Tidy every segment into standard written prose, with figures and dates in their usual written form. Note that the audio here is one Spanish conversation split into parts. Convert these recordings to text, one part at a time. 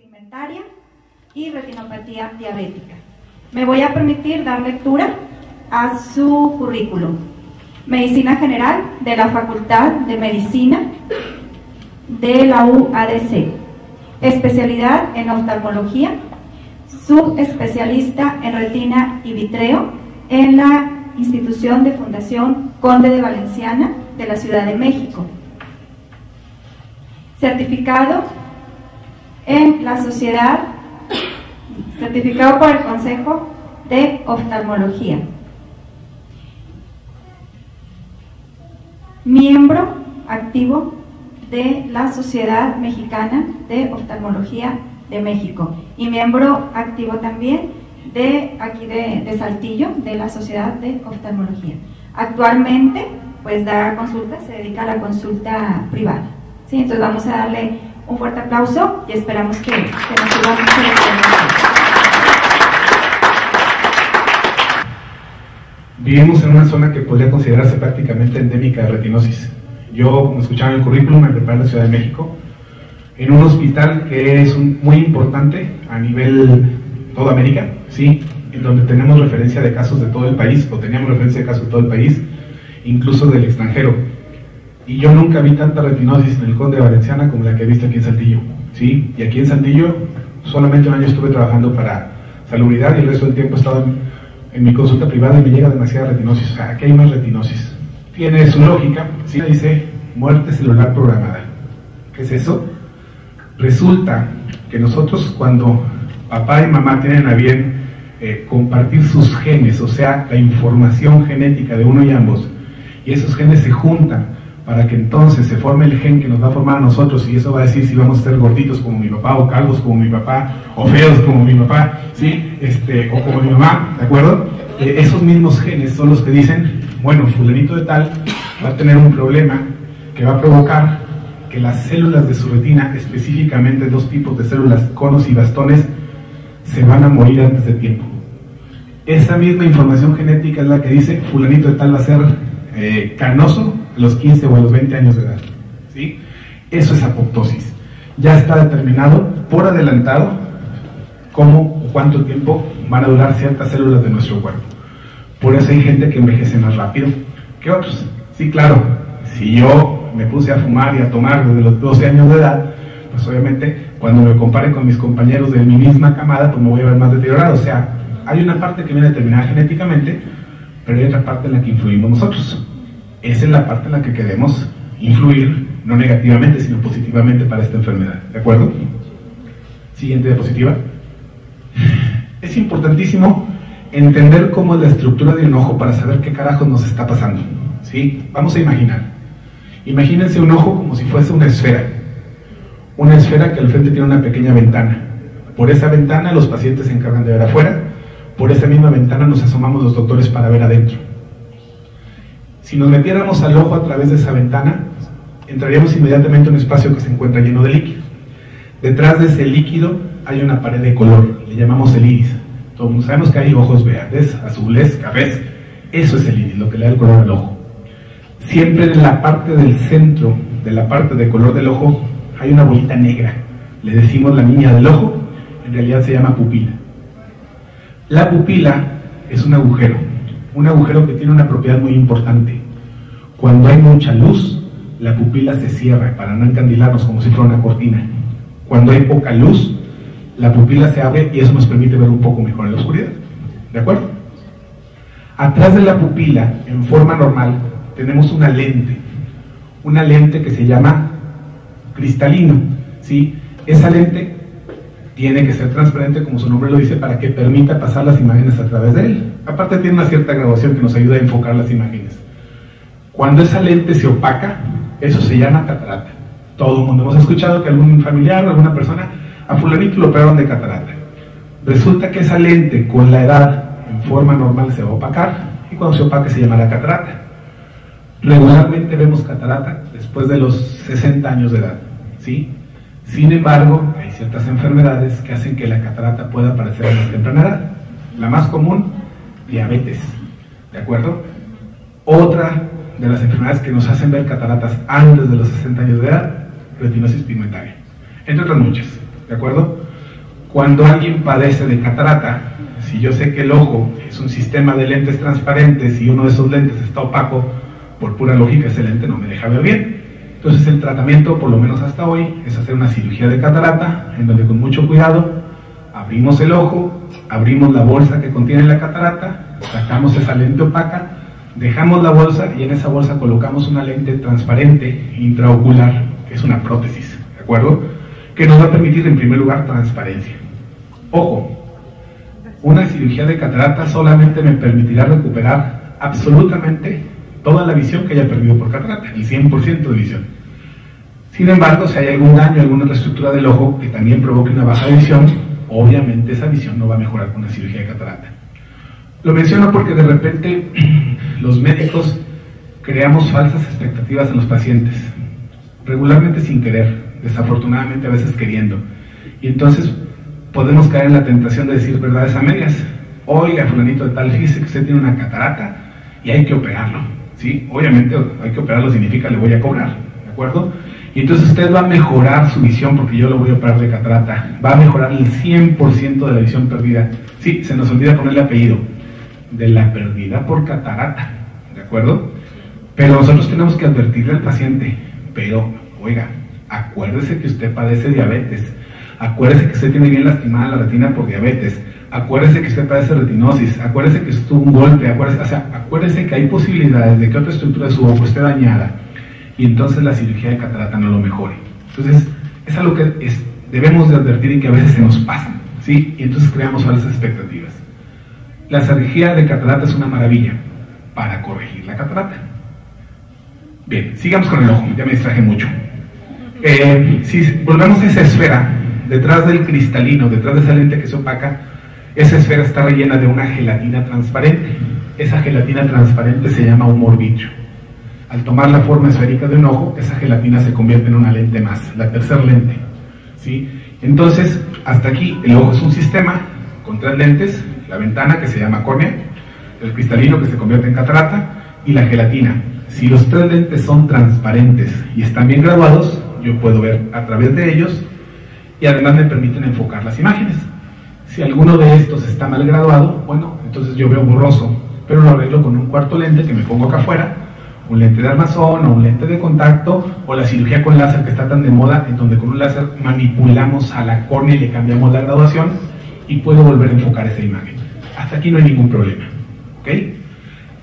pigmentaria y retinopatía diabética. Me voy a permitir dar lectura a su currículum. Medicina General de la Facultad de Medicina de la UADC. Especialidad en oftalmología. Subespecialista en retina y vitreo en la institución de Fundación Conde de Valenciana de la Ciudad de México. Certificado en la sociedad, certificado por el Consejo de Oftalmología. Miembro activo de la Sociedad Mexicana de Oftalmología de México y miembro activo también de aquí de Saltillo, de la Sociedad de Oftalmología. Actualmente pues da consultas, se dedica a la consulta privada. ¿Sí? Entonces vamos a darle un fuerte aplauso y esperamos que nos sirva mucho la experiencia. Vivimos en una zona que podría considerarse prácticamente endémica de retinosis. Yo, como escuchaban en el currículum, me preparé en la Ciudad de México, en un hospital que es muy importante a nivel toda América, ¿sí? En donde tenemos referencia de casos de todo el país, o teníamos referencia de casos de todo el país, incluso del extranjero. Y yo nunca vi tanta retinosis en el Conde de Valenciana como la que he visto aquí en Saltillo, ¿sí? Y aquí en Saltillo solamente un año estuve trabajando para Salubridad y el resto del tiempo he estado en mi consulta privada y me llega demasiada retinosis. O sea, aquí hay más retinosis. Tiene su lógica, ¿sí? Dice muerte celular programada. ¿Qué es eso? Resulta que nosotros cuando papá y mamá tienen a bien compartir sus genes, o sea, la información genética de uno y ambos, y esos genes se juntan para que entonces se forme el gen que nos va a formar a nosotros, y eso va a decir si vamos a ser gorditos como mi papá, o calvos como mi papá, o feos como mi papá, ¿sí? O como mi mamá, ¿de acuerdo? Esos mismos genes son los que dicen, bueno, fulanito de tal va a tener un problema que va a provocar que las células de su retina, específicamente dos tipos de células, conos y bastones, se van a morir antes de tiempo. Esa misma información genética es la que dice, fulanito de tal va a ser canoso a los 15 o a los 20 años de edad, ¿sí? Eso es apoptosis. Ya está determinado por adelantado cómo o cuánto tiempo van a durar ciertas células de nuestro cuerpo. Por eso hay gente que envejece más rápido que otros. Sí, claro, si yo me puse a fumar y a tomar desde los 12 años de edad, pues obviamente cuando me compare con mis compañeros de mi misma camada, pues me voy a ver más deteriorado. O sea, hay una parte que viene determinada genéticamente, pero hay otra parte en la que influimos nosotros. Esa es la parte en la que queremos influir, no negativamente, sino positivamente para esta enfermedad. ¿De acuerdo? Siguiente diapositiva. Es importantísimo entender cómo es la estructura de un ojo para saber qué carajos nos está pasando, ¿sí? Vamos a imaginar. Imagínense un ojo como si fuese una esfera que al frente tiene una pequeña ventana. Por esa ventana los pacientes se encargan de ver afuera, por esa misma ventana nos asomamos los doctores para ver adentro. Si nos metiéramos al ojo a través de esa ventana, entraríamos inmediatamente a un espacio que se encuentra lleno de líquido. Detrás de ese líquido hay una pared de color, le llamamos el iris. Todos sabemos que hay ojos verdes, azules, cafés. Eso es el iris, lo que le da el color al ojo. Siempre en la parte del centro, de la parte de color del ojo, hay una bolita negra. Le decimos la niña del ojo, en realidad se llama pupila. La pupila es un agujero que tiene una propiedad muy importante. Cuando hay mucha luz, la pupila se cierra para no encandilarnos como si fuera una cortina. Cuando hay poca luz, la pupila se abre y eso nos permite ver un poco mejor en la oscuridad. ¿De acuerdo? Atrás de la pupila, en forma normal, tenemos una lente que se llama cristalino, ¿sí? Esa lente tiene que ser transparente, como su nombre lo dice, para que permita pasar las imágenes a través de él. Aparte tiene una cierta graduación que nos ayuda a enfocar las imágenes. Cuando esa lente se opaca, eso se llama catarata. Todo el mundo hemos escuchado que algún familiar o alguna persona, a fulanito lo operaron de catarata. Resulta que esa lente con la edad en forma normal se va a opacar y cuando se opaque se llamará catarata. Regularmente vemos catarata después de los 60 años de edad, ¿sí? Sin embargo, hay ciertas enfermedades que hacen que la catarata pueda aparecer a más temprana edad. La más común, diabetes, ¿de acuerdo? Otra de las enfermedades que nos hacen ver cataratas antes de los 60 años de edad, retinosis pigmentaria, entre otras muchas, ¿de acuerdo? Cuando alguien padece de catarata, si yo sé que el ojo es un sistema de lentes transparentes y uno de esos lentes está opaco, por pura lógica ese lente no me deja ver bien. Entonces el tratamiento, por lo menos hasta hoy, es hacer una cirugía de catarata, en donde con mucho cuidado abrimos el ojo, abrimos la bolsa que contiene la catarata, sacamos esa lente opaca, dejamos la bolsa y en esa bolsa colocamos una lente transparente intraocular, que es una prótesis, ¿de acuerdo? Que nos va a permitir en primer lugar transparencia. Ojo, una cirugía de catarata solamente me permitirá recuperar absolutamente toda la visión que haya perdido por catarata, el 100% de visión. Sin embargo, si hay algún daño, alguna reestructura del ojo que también provoque una baja de visión, obviamente esa visión no va a mejorar con una cirugía de catarata. Lo menciono porque de repente los médicos creamos falsas expectativas en los pacientes, regularmente sin querer, desafortunadamente a veces queriendo, y entonces podemos caer en la tentación de decir verdades a medias. Oiga, fulanito de tal, fíjese que usted tiene una catarata y hay que operarlo, ¿sí? Obviamente hay que operarlo significa le voy a cobrar, ¿de acuerdo? Y entonces usted va a mejorar su visión porque yo lo voy a operar de catarata, va a mejorar el 100% de la visión perdida. Sí, se nos olvida ponerle apellido, de la perdida por catarata, ¿de acuerdo? Pero nosotros tenemos que advertirle al paciente, pero, oiga, acuérdese que usted padece diabetes, acuérdese que usted tiene bien lastimada la retina por diabetes, acuérdese que usted padece retinosis, acuérdese que estuvo un golpe, acuérdese que hay posibilidades de que otra estructura de su ojo esté dañada y entonces la cirugía de catarata no lo mejore. Entonces, es algo que debemos de advertir y que a veces se nos pasa, ¿sí? Y entonces creamos falsas expectativas. La cirugía de catarata es una maravilla para corregir la catarata. Bien, sigamos con el ojo, ya me distraje mucho. Si volvemos a esa esfera, detrás del cristalino, detrás de esa lente que se opaca, esa esfera está rellena de una gelatina transparente. Esa gelatina transparente se llama humor vitrio. Al tomar la forma esférica de un ojo, esa gelatina se convierte en una lente más, la tercera lente, ¿sí? Entonces, hasta aquí el ojo es un sistema con tres lentes, la ventana que se llama córnea, el cristalino que se convierte en catarata y la gelatina. Si los tres lentes son transparentes y están bien graduados, yo puedo ver a través de ellos y además me permiten enfocar las imágenes. Si alguno de estos está mal graduado, bueno, entonces yo veo borroso, pero lo arreglo con un cuarto lente que me pongo acá afuera, un lente de armazón o un lente de contacto, o la cirugía con láser que está tan de moda, en donde con un láser manipulamos a la córnea y le cambiamos la graduación y puedo volver a enfocar esa imagen. Hasta aquí no hay ningún problema, ¿ok?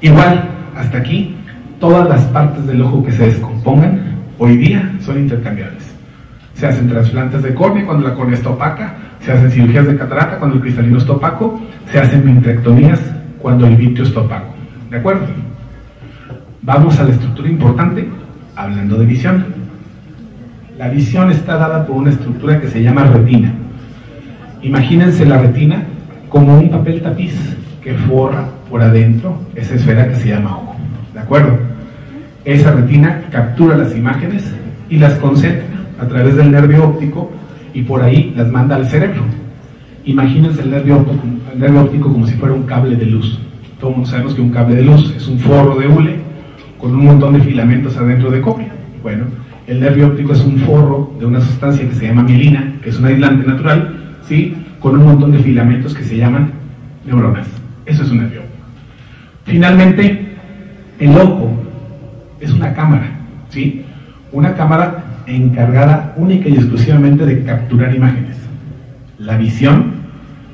Igual, hasta aquí, todas las partes del ojo que se descompongan hoy día son intercambiables. Se hacen trasplantes de córnea cuando la córnea está opaca, se hacen cirugías de catarata cuando el cristalino está opaco, se hacen vitrectomías cuando el vitrio está opaco, ¿de acuerdo? Vamos a la estructura importante, hablando de visión. La visión está dada por una estructura que se llama retina. Imagínense la retina como un papel tapiz que forra por adentro esa esfera que se llama ojo, ¿de acuerdo? Esa retina captura las imágenes y las concentra a través del nervio óptico y por ahí las manda al cerebro. Imagínense el nervio óptico como si fuera un cable de luz. Todos mundo sabemos que un cable de luz es un forro de hule con un montón de filamentos adentro de copia. Bueno, el nervio óptico es un forro de una sustancia que se llama mielina, que es un aislante natural, ¿sí? Con un montón de filamentos que se llaman neuronas. Eso es un nervio óptico. Finalmente, el ojo es una cámara, ¿sí? Una cámara encargada única y exclusivamente de capturar imágenes. La visión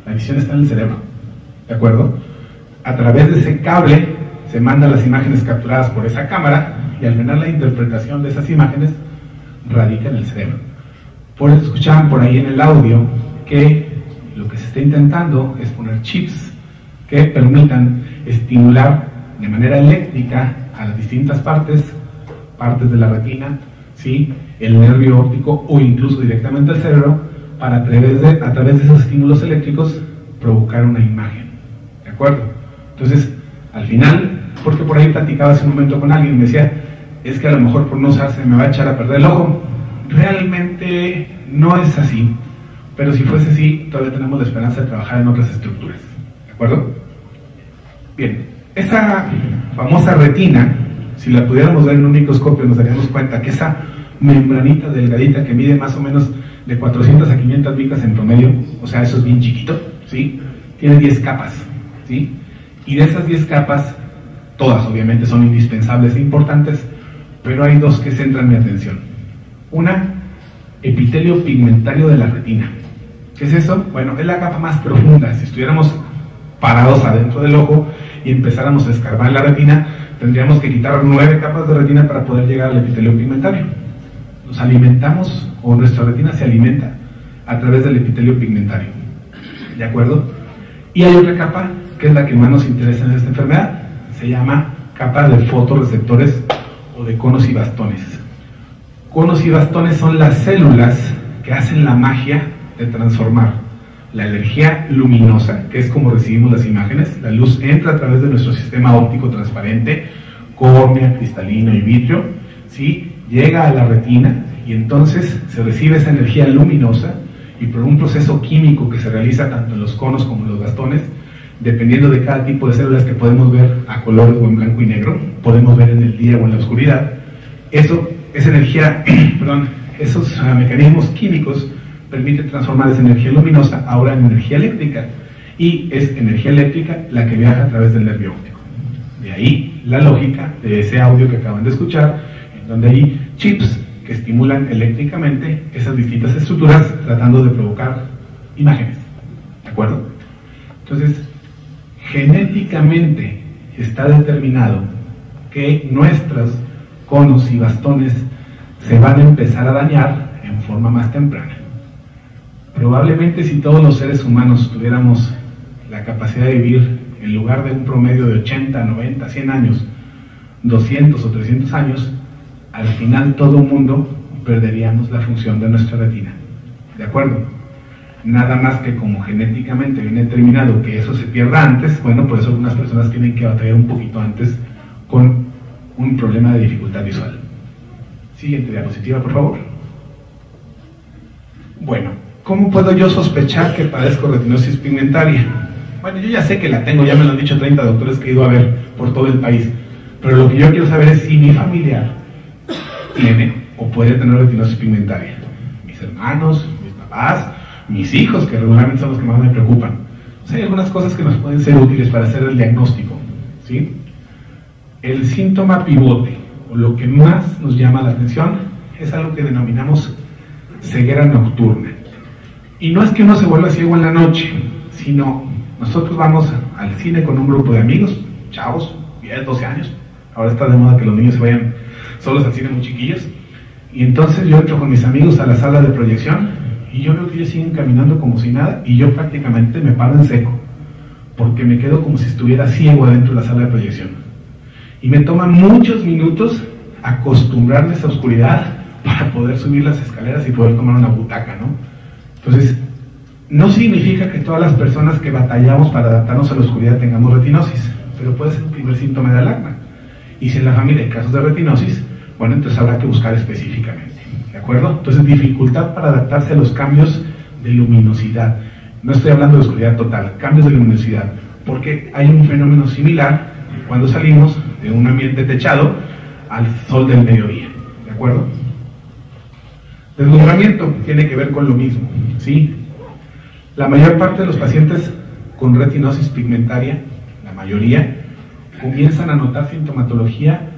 está en el cerebro, ¿de acuerdo? A través de ese cable se mandan las imágenes capturadas por esa cámara y al ganar la interpretación de esas imágenes radica en el cerebro. Por eso escuchaban por ahí en el audio que lo que se está intentando es poner chips que permitan estimular de manera eléctrica a las distintas partes de la retina, ¿sí? El nervio óptico o incluso directamente al cerebro para a través de esos estímulos eléctricos provocar una imagen, ¿de acuerdo? Entonces, al final, porque por ahí platicaba hace un momento con alguien y me decía, es que a lo mejor por no usarse me va a echar a perder el ojo. Realmente no es así, pero si fuese así, todavía tenemos la esperanza de trabajar en otras estructuras, ¿de acuerdo? Bien, esa famosa retina, si la pudiéramos ver en un microscopio nos daríamos cuenta que esa membranita delgadita que mide más o menos de 400 a 500 micras en promedio, o sea, eso es bien chiquito, ¿sí? Tiene 10 capas, ¿sí? Y de esas 10 capas, todas obviamente son indispensables e importantes, pero hay dos que centran mi atención. Una, epitelio pigmentario de la retina. ¿Qué es eso? Bueno, es la capa más profunda. Si estuviéramos parados adentro del ojo y empezáramos a escarbar la retina, tendríamos que quitar 9 capas de retina para poder llegar al epitelio pigmentario. Nos alimentamos, o nuestra retina se alimenta a través del epitelio pigmentario. ¿De acuerdo? Y hay otra capa, que es la que más nos interesa en esta enfermedad. Se llama capa de fotorreceptores o de conos y bastones. Conos y bastones son las células que hacen la magia de transformar la energía luminosa, que es como recibimos las imágenes. La luz entra a través de nuestro sistema óptico transparente, córnea, cristalino y vitrio, ¿sí? Llega a la retina y entonces se recibe esa energía luminosa y por un proceso químico que se realiza tanto en los conos como en los bastones, dependiendo de cada tipo de células que podemos ver a colores o en blanco y negro, podemos ver en el día o en la oscuridad, esa energía, esos mecanismos químicos permiten transformar esa energía luminosa ahora en energía eléctrica, y es energía eléctrica la que viaja a través del nervio óptico. De ahí la lógica de ese audio que acaban de escuchar, en donde hay chips que estimulan eléctricamente esas distintas estructuras tratando de provocar imágenes. ¿De acuerdo? Entonces, genéticamente está determinado que nuestros conos y bastones se van a empezar a dañar en forma más temprana. Probablemente si todos los seres humanos tuviéramos la capacidad de vivir, en lugar de un promedio de 80, 90, 100 años, 200 o 300 años, al final todo el mundo perderíamos la función de nuestra retina. ¿De acuerdo? Nada más que como genéticamente viene determinado que eso se pierda antes, bueno, por eso algunas personas tienen que batallar un poquito antes con un problema de dificultad visual. Siguiente diapositiva, por favor. Bueno, ¿cómo puedo yo sospechar que padezco retinosis pigmentaria? Bueno, yo ya sé que la tengo, ya me lo han dicho 30 doctores que he ido a ver por todo el país, pero lo que yo quiero saber es si mi familiar tiene o puede tener retinosis pigmentaria. Mis hermanos, mis papás, mis hijos, que regularmente son los que más me preocupan. O sea, hay algunas cosas que nos pueden ser útiles para hacer el diagnóstico, ¿sí? El síntoma pivote, o lo que más nos llama la atención, es algo que denominamos ceguera nocturna. Y no es que uno se vuelva ciego en la noche, sino nosotros vamos al cine con un grupo de amigos, chavos, 10, 12 años. Ahora está de moda que los niños se vayan solos al cine, muy chiquillos. Y entonces yo entro con mis amigos a la sala de proyección y yo veo que ellos siguen caminando como si nada y yo prácticamente me paro en seco, porque me quedo como si estuviera ciego adentro de la sala de proyección. Y me toma muchos minutos acostumbrarme a esa oscuridad para poder subir las escaleras y poder tomar una butaca, ¿no? Entonces, no significa que todas las personas que batallamos para adaptarnos a la oscuridad tengamos retinosis, pero puede ser un primer síntoma de alarma. Y si en la familia hay casos de retinosis, bueno, entonces habrá que buscar específicamente, ¿de acuerdo? Entonces, dificultad para adaptarse a los cambios de luminosidad. No estoy hablando de oscuridad total, cambios de luminosidad, porque hay un fenómeno similar cuando salimos de un ambiente techado al sol del mediodía, ¿de acuerdo? Deslumbramiento tiene que ver con lo mismo, ¿sí? La mayor parte de los pacientes con retinosis pigmentaria, la mayoría, comienzan a notar sintomatología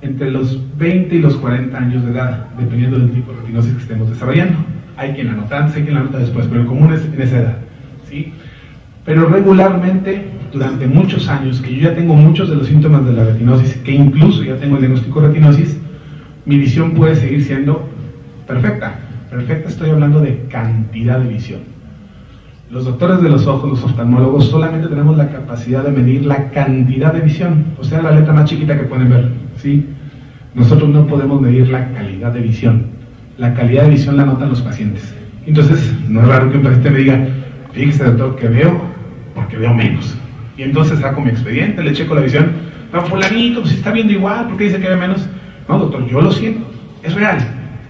entre los 20 y los 40 años de edad, dependiendo del tipo de retinosis que estemos desarrollando. Hay quien la nota antes, hay quien la nota después, pero el común es en esa edad, ¿sí? Pero regularmente, durante muchos años, que yo ya tengo muchos de los síntomas de la retinosis, que incluso ya tengo el diagnóstico de retinosis, mi visión puede seguir siendo perfecta. Perfecta, estoy hablando de cantidad de visión. Los doctores de los ojos, los oftalmólogos, solamente tenemos la capacidad de medir la cantidad de visión, o sea, la letra más chiquita que pueden ver, ¿sí? Nosotros no podemos medir la calidad de visión. La calidad de visión la notan los pacientes. Entonces, no es raro que un paciente me diga, fíjese doctor, que veo porque veo menos. Y entonces saco mi expediente, le checo la visión, no, fulanito, pues está viendo igual, ¿por qué dice que ve menos? No, doctor, yo lo siento, es real.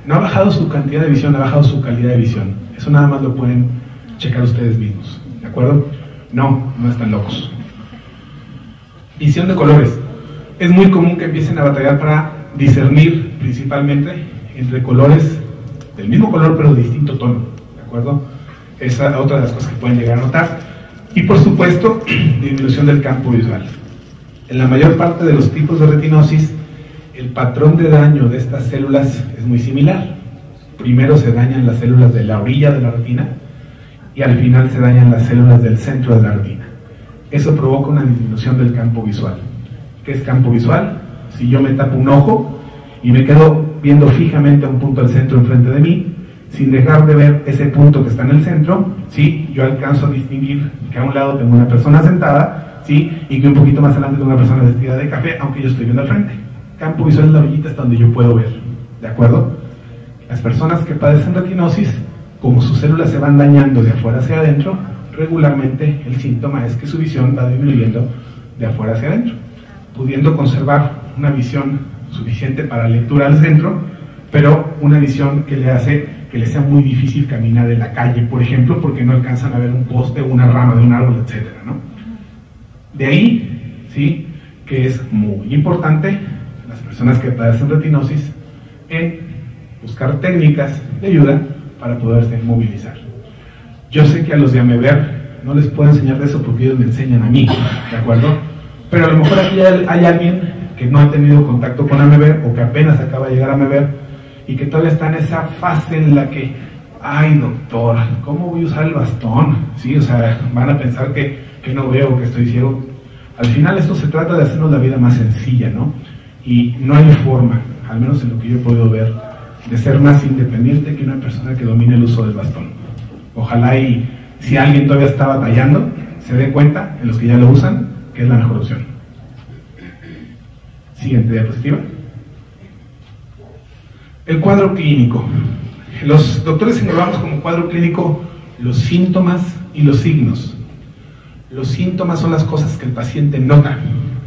No ha bajado su cantidad de visión, ha bajado su calidad de visión. Eso nada más lo pueden checar ustedes mismos, ¿de acuerdo? No están locos. Visión de colores. Es muy común que empiecen a batallar para discernir principalmente entre colores del mismo color pero de distinto tono, ¿de acuerdo? Esa es otra de las cosas que pueden llegar a notar. Y por supuesto, disminución del campo visual. En la mayor parte de los tipos de retinosis, el patrón de daño de estas células es muy similar. Primero se dañan las células de la orilla de la retina y al final se dañan las células del centro de la retina. Eso provoca una disminución del campo visual. ¿Qué es campo visual? Si yo me tapo un ojo y me quedo viendo fijamente a un punto al centro enfrente de mí, sin dejar de ver ese punto que está en el centro, ¿sí? Yo alcanzo a distinguir que a un lado tengo una persona sentada, ¿sí? Y que un poquito más adelante tengo una persona vestida de café, aunque yo estoy viendo al frente. Campo visual es la orillita hasta donde yo puedo ver, ¿de acuerdo? Las personas que padecen retinosis, como sus células se van dañando de afuera hacia adentro, regularmente el síntoma es que su visión va disminuyendo de afuera hacia adentro, pudiendo conservar una visión suficiente para lectura al centro, pero una visión que le hace que les sea muy difícil caminar en la calle, por ejemplo, porque no alcanzan a ver un poste o una rama de un árbol, etcétera, ¿no? De ahí, ¿sí?, que es muy importante las personas que padecen retinosis en buscar técnicas de ayuda para poderse movilizar. Yo sé que a los de Amever no les puedo enseñar de eso porque ellos me enseñan a mí, ¿de acuerdo? Pero a lo mejor aquí hay alguien que no ha tenido contacto con Amever o que apenas acaba de llegar a Amever y que todavía está en esa fase en la que, ay doctor, ¿cómo voy a usar el bastón? Sí, o sea, van a pensar que no veo, que estoy ciego. Al final esto se trata de hacernos la vida más sencilla, ¿no? Y no hay forma, al menos en lo que yo he podido ver, de ser más independiente que una persona que domine el uso del bastón. Ojalá y si alguien todavía está batallando, se dé cuenta, en los que ya lo usan, que es la mejor opción. Siguiente diapositiva. El cuadro clínico. Los doctores englobamos como cuadro clínico los síntomas y los signos. Los síntomas son las cosas que el paciente nota.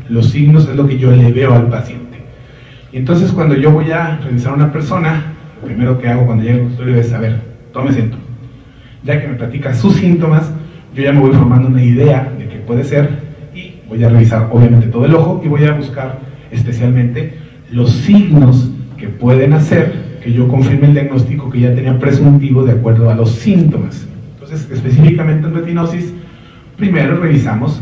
Los signos es lo que yo le veo al paciente. Y entonces cuando yo voy a revisar a una persona, lo primero que hago cuando llego al consultorio es, a ver, tómese esto. Ya que me platica sus síntomas, yo ya me voy formando una idea de qué puede ser y voy a revisar obviamente todo el ojo y voy a buscar especialmente los signos que pueden hacer que yo confirme el diagnóstico que ya tenía presuntivo de acuerdo a los síntomas. Entonces, específicamente en retinosis, primero revisamos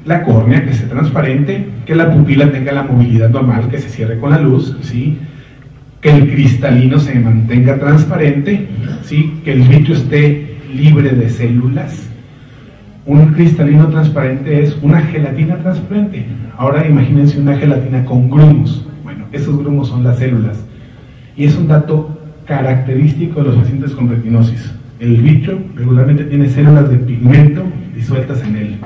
la córnea, que esté transparente, que la pupila tenga la movilidad normal, que se cierre con la luz, ¿sí?, que el cristalino se mantenga transparente, ¿sí?, que el vitrio esté libre de células. Un cristalino transparente es una gelatina transparente. Ahora imagínense una gelatina con grumos. Bueno, esos grumos son las células. Y es un dato característico de los pacientes con retinosis. El vitrio regularmente tiene células de pigmento disueltas en él.